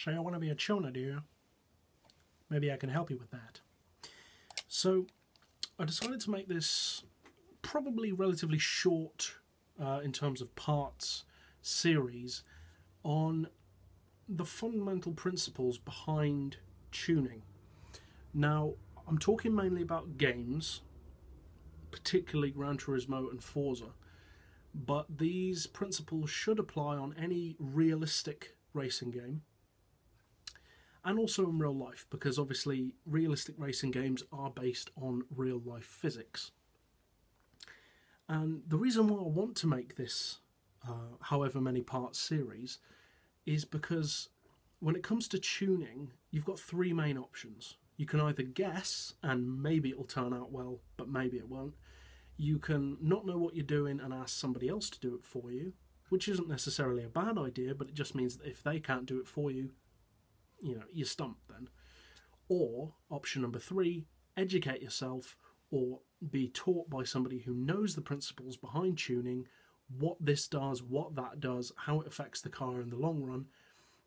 Say, I want to be a tuner, do you? Maybe I can help you with that. So I decided to make this probably relatively short in terms of parts series on the fundamental principles behind tuning. Now, I'm talking mainly about games, particularly Gran Turismo and Forza, but these principles should apply on any realistic racing game and also in real life, because obviously realistic racing games are based on real life physics. And the reason why I want to make this however many parts series is because when it comes to tuning, you've got three main options. You can either guess and maybe it'll turn out well, but maybe it won't. You can not know what you're doing and ask somebody else to do it for you, which isn't necessarily a bad idea, but it just means that if they can't do it for you, you're stumped then. Or option number three, educate yourself or be taught by somebody who knows the principles behind tuning, what this does, what that does, how it affects the car in the long run,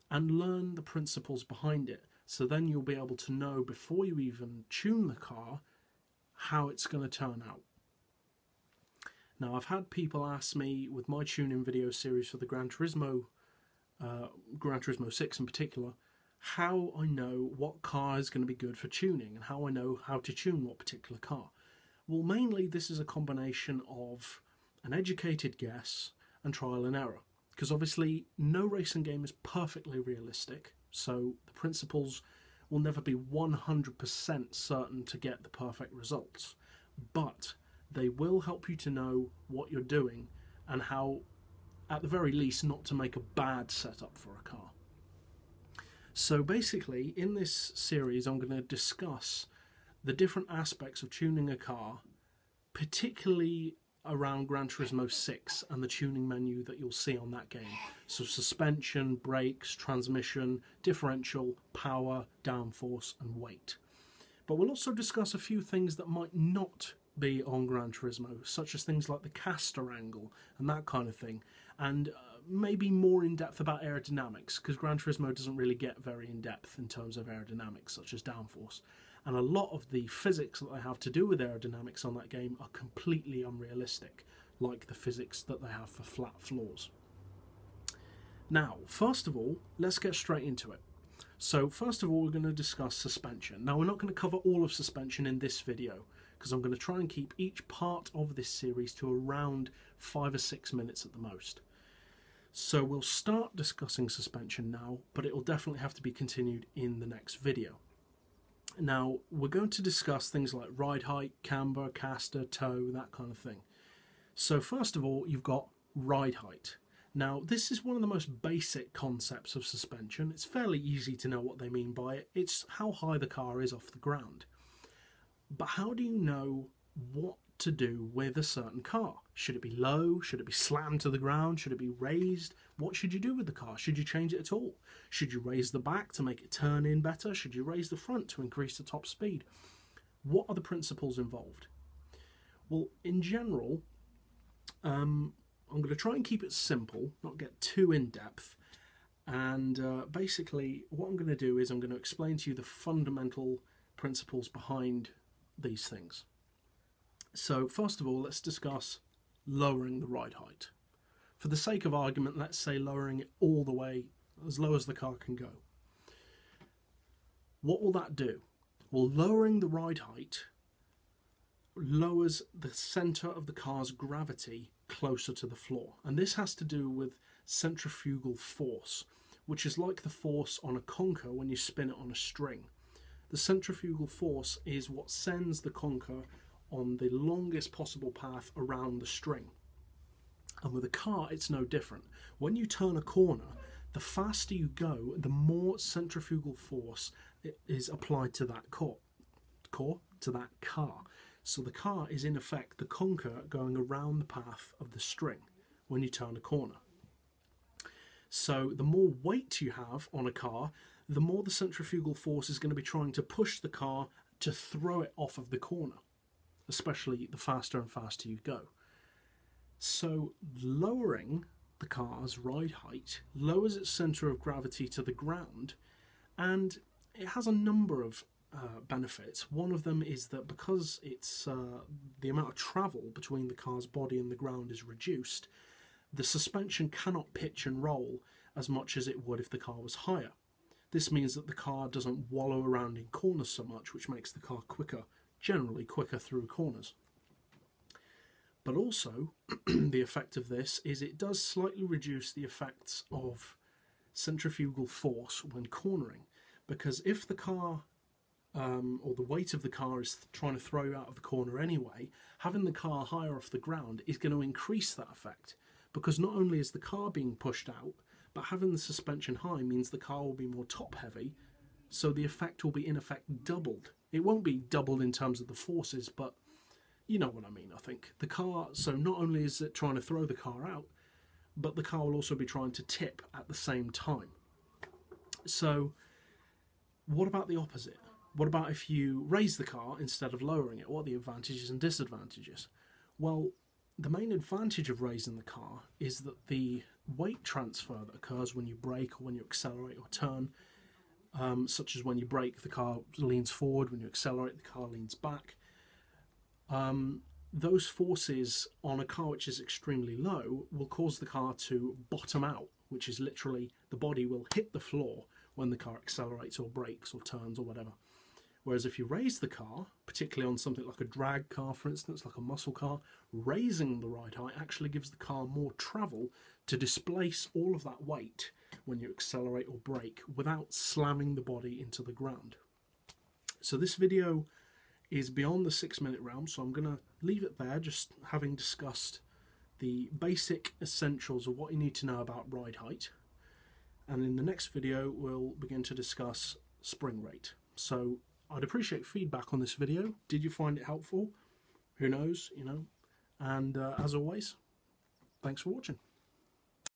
and learn the principles behind it. So then you'll be able to know before you even tune the car how it's going to turn out. Now, I've had people ask me with my tuning video series for the Gran Turismo 6 in particular, how I know what car is going to be good for tuning and how I know how to tune what particular car. Well, mainly this is a combination of an educated guess and trial and error, because obviously no racing game is perfectly realistic, so the principles will never be 100% certain to get the perfect results, but they will help you to know what you're doing and how, at the very least, not to make a bad setup for a car. So basically, in this series, I'm going to discuss the different aspects of tuning a car, particularly around Gran Turismo 6 and the tuning menu that you'll see on that game. So suspension, brakes, transmission, differential, power, downforce, and weight. But we'll also discuss a few things that might not be on Gran Turismo, such as things like the caster angle and that kind of thing, and maybe more in depth about aerodynamics, because Gran Turismo doesn't really get very in depth in terms of aerodynamics, such as downforce. And a lot of the physics that they have to do with aerodynamics on that game are completely unrealistic, like the physics that they have for flat floors. Now, first of all, let's get straight into it. So first of all, we're going to discuss suspension. Now, we're not going to cover all of suspension in this video, because I'm going to try and keep each part of this series to around 5 or 6 minutes at the most. So we'll start discussing suspension now, but it will definitely have to be continued in the next video. Now, we're going to discuss things like ride height, camber, caster, toe, that kind of thing. So first of all, you've got ride height. Now, this is one of the most basic concepts of suspension. It's fairly easy to know what they mean by it. It's how high the car is off the ground. But how do you know what to do with a certain car? Should it be low? Should it be slammed to the ground? Should it be raised? What should you do with the car? Should you change it at all? Should you raise the back to make it turn in better? Should you raise the front to increase the top speed? What are the principles involved? Well, in general, I'm going to try and keep it simple, not get too in-depth, and basically what I'm going to do is I'm going to explain to you the fundamental principles behind these things. So first of all, let's discuss lowering the ride height. For the sake of argument, let's say lowering it all the way as low as the car can go. What will that do? Well, lowering the ride height lowers the centre of the car's gravity closer to the floor. And this has to do with centrifugal force, which is like the force on a conker when you spin it on a string. The centrifugal force is what sends the conker on the longest possible path around the string. And with a car, it's no different. When you turn a corner, the faster you go, the more centrifugal force is applied to that car. So the car is in effect the conker going around the path of the string when you turn a corner. So the more weight you have on a car, the more the centrifugal force is going to be trying to push the car to throw it off of the corner, especially the faster and faster you go. So lowering the car's ride height, lowers its centre of gravity to the ground, and it has a number of benefits. One of them is that because it's the amount of travel between the car's body and the ground is reduced, the suspension cannot pitch and roll as much as it would if the car was higher. This means that the car doesn't wallow around in corners so much, which makes the car quicker, generally quicker through corners. But also, the effect of this is it does slightly reduce the effects of centrifugal force when cornering, because if the car or the weight of the car is trying to throw you out of the corner anyway, having the car higher off the ground is going to increase that effect, because not only is the car being pushed out, but having the suspension high means the car will be more top heavy, so the effect will be in effect doubled. It won't be doubled in terms of the forces, but you know what I mean, I think. The car, so not only is it trying to throw the car out, but the car will also be trying to tip at the same time. So what about the opposite? What about if you raise the car instead of lowering it? What are the advantages and disadvantages? Well, the main advantage of raising the car is that the weight transfer that occurs when you brake or when you accelerate or turn, such as when you brake, the car leans forward, when you accelerate, the car leans back. Those forces on a car which is extremely low will cause the car to bottom out, which is literally the body will hit the floor when the car accelerates or brakes or turns or whatever. Whereas if you raise the car, particularly on something like a drag car, for instance, like a muscle car, raising the ride height actually gives the car more travel to displace all of that weight when you accelerate or brake without slamming the body into the ground. So this video is beyond the 6-minute realm, so I'm going to leave it there, just having discussed the basic essentials of what you need to know about ride height. And in the next video, we'll begin to discuss spring rate. So I'd appreciate feedback on this video. Did you find it helpful? Who knows, you know? And as always, thanks for watching.